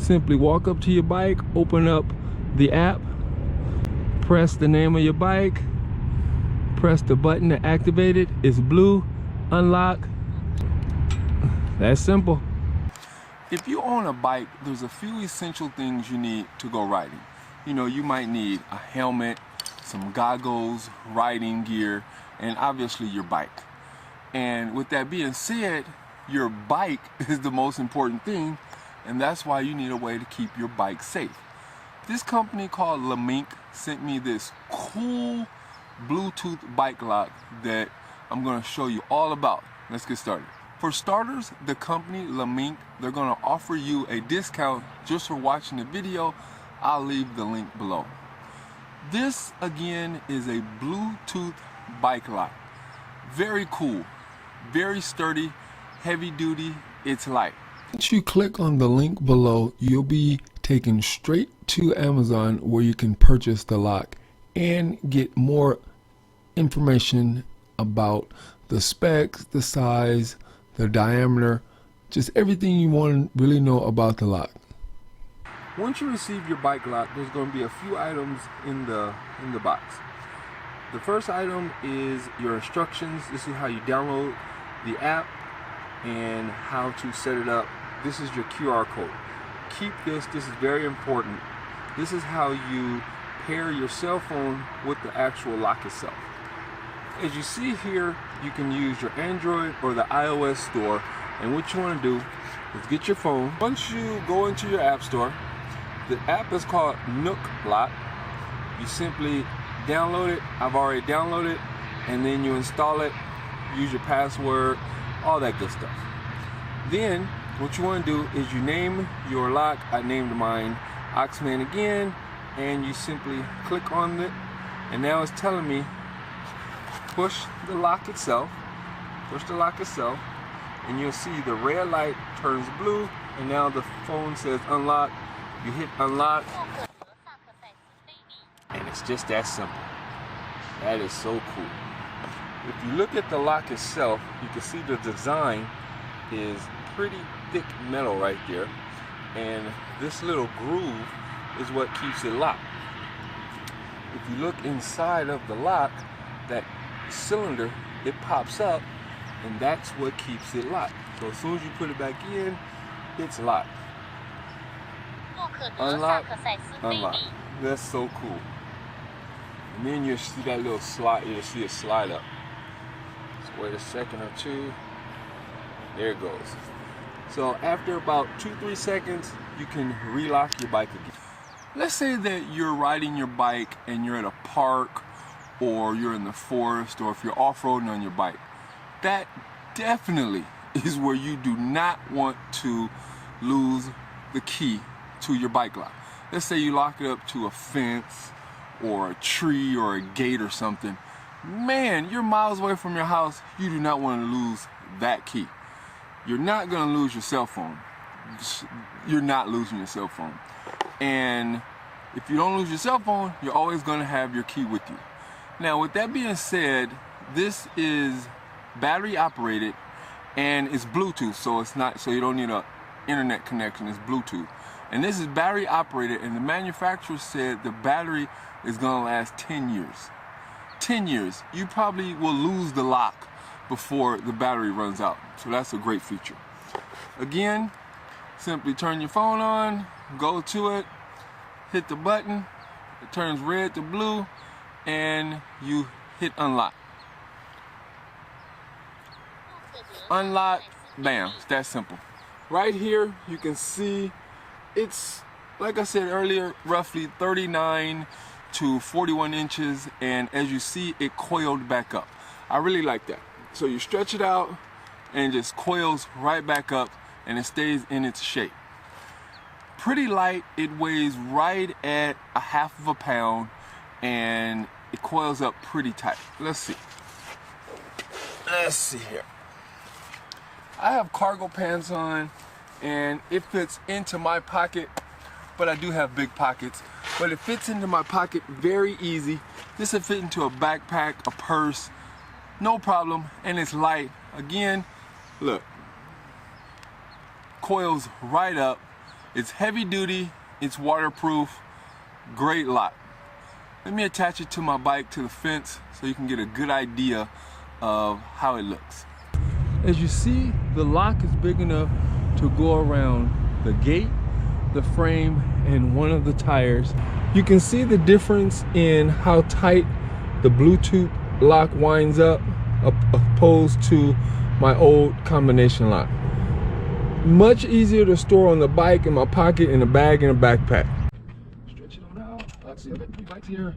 Simply walk up to your bike, open up the app, press the name of your bike, press the button to activate it. It's blue, unlock. That's simple. If you own a bike, there's a few essential things you need to go riding. You know, you might need a helmet, some goggles, riding gear, and obviously your bike. And with that being said, your bike is the most important thing, and that's why you need a way to keep your bike safe. This company called LIMINK sent me this cool Bluetooth bike lock that I'm going to show you all about. Let's get started. For starters, the company LIMINK, they're going to offer you a discount just for watching the video. I'll leave the link below. This again is a Bluetooth bike lock. Very cool, very sturdy, heavy duty, it's light. Once you click on the link below, you'll be taken straight to Amazon where you can purchase the lock and get more information about the specs, the size, the diameter, just everything you want to really know about the lock. Once you receive your bike lock, there's going to be a few items in the box. The first item is your instructions. This is how you download the app and how to set it up. This is your QR code. Keep this is very important. This is how you pair your cell phone with the actual lock itself. As you see here, you can use your Android or the iOS store, and what you want to do is get your phone. Once you go into your app store, the app is called Nook Lock. You simply download it. I've already downloaded, and then you install it, use your password, all that good stuff. Then what you want to do is you name your lock. I named mine Oxman again, and you simply click on it, and now it's telling me push the lock itself, and you'll see the red light turns blue, and now the phone says unlock. You hit unlock, and it's just that simple. That is so cool. If you look at the lock itself, you can see the design is pretty thick metal right there, and this little groove is what keeps it locked. If you look inside of the lock, that cylinder, it pops up, and that's what keeps it locked. So as soon as you put it back in, it's locked. Unlock, unlock. That's so cool. And then you'll see that little slide, you'll see it slide up. Just wait a second or two. There it goes. So after about 2-3 seconds, you can relock your bike again. Let's say that you're riding your bike and you're at a park, or you're in the forest, or if you're off-roading on your bike. That definitely is where you do not want to lose the key to your bike lock. Let's say you lock it up to a fence or a tree or a gate or something. Man, you're miles away from your house. You do not want to lose that key. You're not going to lose your cell phone. You're not losing your cell phone. And if you don't lose your cell phone, you're always going to have your key with you. Now, with that being said, this is battery operated and it's Bluetooth, so it's not, so you don't need an internet connection. It's Bluetooth. And this is battery operated, and the manufacturer said the battery is going to last 10 years. 10 years. You probably will lose the lock before the battery runs out. So that's a great feature. Again, simply turn your phone on, go to it, hit the button, it turns red to blue, and you hit unlock. Unlock, bam, it's that simple. Right here, you can see it's, like I said earlier, roughly 39 to 41 inches, and as you see, it coiled back up. I really like that. So you stretch it out, and it just coils right back up, and it stays in its shape. Pretty light, it weighs right at 1/2 pound, and it coils up pretty tight. Let's see. Let's see here. I have cargo pants on, and it fits into my pocket, but I do have big pockets. But it fits into my pocket very easy. This will fit into a backpack, a purse, no problem, and it's light. Again, look, coils right up. It's heavy duty, it's waterproof, great lock. Let me attach it to my bike to the fence so you can get a good idea of how it looks. As you see, the lock is big enough to go around the gate, the frame, and one of the tires. You can see the difference in how tight the Bluetooth lock winds up opposed to my old combination lock. Much easier to store on the bike, in my pocket, in a bag, in a backpack. Stretch it on out. Let's see, I've got 3 bikes here.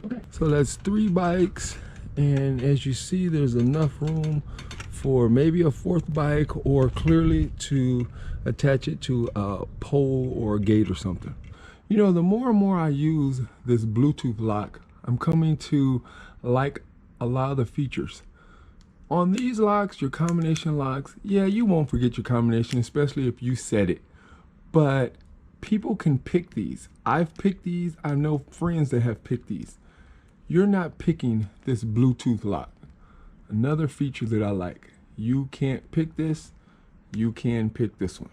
Okay, so that's 3 bikes, and as you see, there's enough room for maybe a 4th bike, or clearly to attach it to a pole or a gate or something. You know, the more and more I use this Bluetooth lock, I'm coming to like a lot of the features. On these locks, your combination locks, yeah, you won't forget your combination, especially if you set it. But people can pick these. I've picked these. I know friends that have picked these. You're not picking this Bluetooth lock. Another feature that I like. You can't pick this. You can pick this one.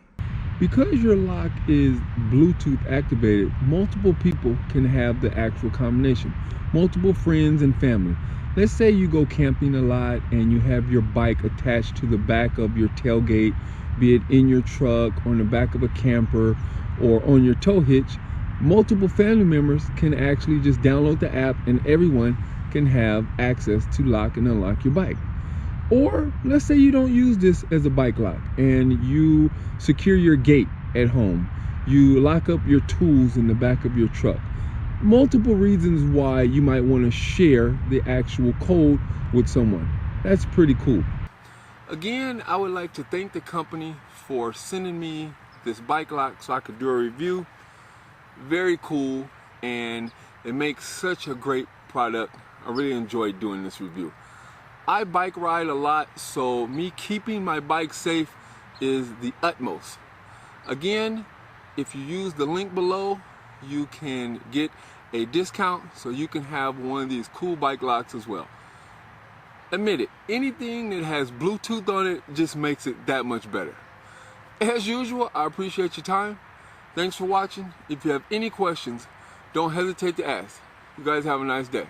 Because your lock is Bluetooth activated, multiple people can have the actual combination. Multiple friends and family. Let's say you go camping a lot and you have your bike attached to the back of your tailgate, be it in your truck, or in the back of a camper, or on your tow hitch. Multiple family members can actually just download the app and everyone can have access to lock and unlock your bike. Or let's say you don't use this as a bike lock and you secure your gate at home. You lock up your tools in the back of your truck. Multiple reasons why you might want to share the actual code with someone. That's pretty cool. Again, I would like to thank the company for sending me this bike lock so I could do a review. Very cool, and it makes such a great product. I really enjoyed doing this review. I bike ride a lot, so me keeping my bike safe is the utmost. Again, if you use the link below, you can get a discount so you can have one of these cool bike locks as well. Admit it, anything that has Bluetooth on it just makes it that much better. As usual, I appreciate your time. Thanks for watching. If you have any questions, don't hesitate to ask. You guys have a nice day.